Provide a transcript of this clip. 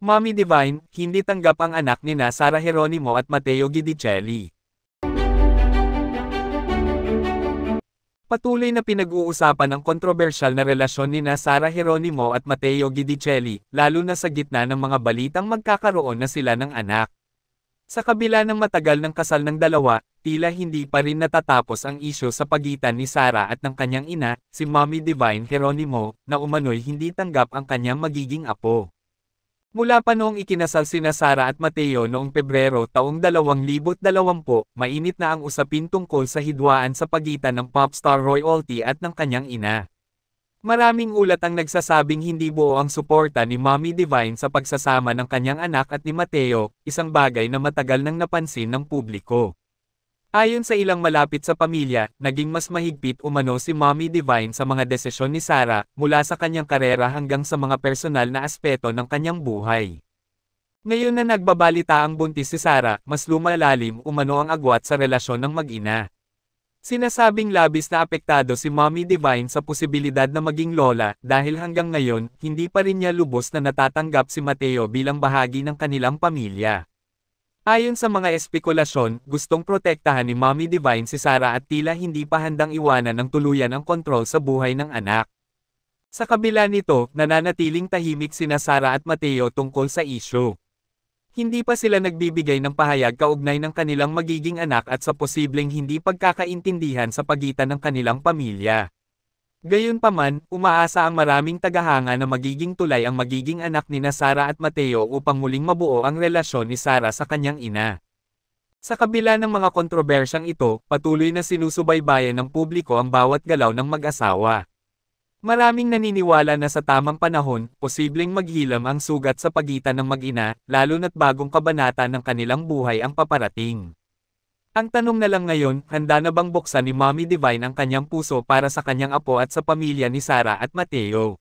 Mommy Divine, hindi tanggap ang anak nina Sara Geronimo at Matteo Guidicelli. Patuloy na pinag-uusapan ang kontrobersyal na relasyon nina Sara Geronimo at Matteo Guidicelli, lalo na sa gitna ng mga balitang magkakaroon na sila ng anak. Sa kabila ng matagal ng kasal ng dalawa, tila hindi pa rin natatapos ang isyu sa pagitan ni Sara at ng kanyang ina, si Mommy Divine Geronimo, na umano'y hindi tanggap ang kanyang magiging apo. Mula pa noong ikinasal sina Sara at Matteo noong Pebrero taong 2020, mainit na ang usapin tungkol sa hidwaan sa pagitan ng popstar royalty at ng kanyang ina. Maraming ulat ang nagsasabing hindi buo ang suporta ni Mommy Divine sa pagsasama ng kanyang anak at ni Matteo, isang bagay na matagal nang napansin ng publiko. Ayon sa ilang malapit sa pamilya, naging mas mahigpit umano si Mommy Divine sa mga desisyon ni Sara, mula sa kanyang karera hanggang sa mga personal na aspeto ng kanyang buhay. Ngayon na nagbabalita ang buntis si Sara, mas lumalalim umano ang agwat sa relasyon ng mag-ina. Sinasabing labis na apektado si Mommy Divine sa posibilidad na maging lola, dahil hanggang ngayon, hindi pa rin niya lubos na natatanggap si Matteo bilang bahagi ng kanilang pamilya. Ayon sa mga espekulasyon, gustong protektahan ni Mommy Divine si Sara at tila hindi pa handang iwanan ng tuluyan ang kontrol sa buhay ng anak. Sa kabila nito, nananatiling tahimik sina Sara at Matteo tungkol sa isyu. Hindi pa sila nagbibigay ng pahayag kaugnay ng kanilang magiging anak at sa posibleng hindi pagkakaintindihan sa pagitan ng kanilang pamilya. Gayunpaman, umaasa ang maraming tagahanga na magiging tulay ang magiging anak nina Sara at Matteo upang muling mabuo ang relasyon ni Sara sa kanyang ina. Sa kabila ng mga kontrobersyang ito, patuloy na sinusubaybayan ng publiko ang bawat galaw ng mag-asawa. Maraming naniniwala na sa tamang panahon, posibleng maghilam ang sugat sa pagitan ng mag-ina, lalo na't bagong kabanata ng kanilang buhay ang paparating. Ang tanong na lang ngayon, handa na bang buksan ni Mommy Divine ang kanyang puso para sa kanyang apo at sa pamilya ni Sara at Matteo?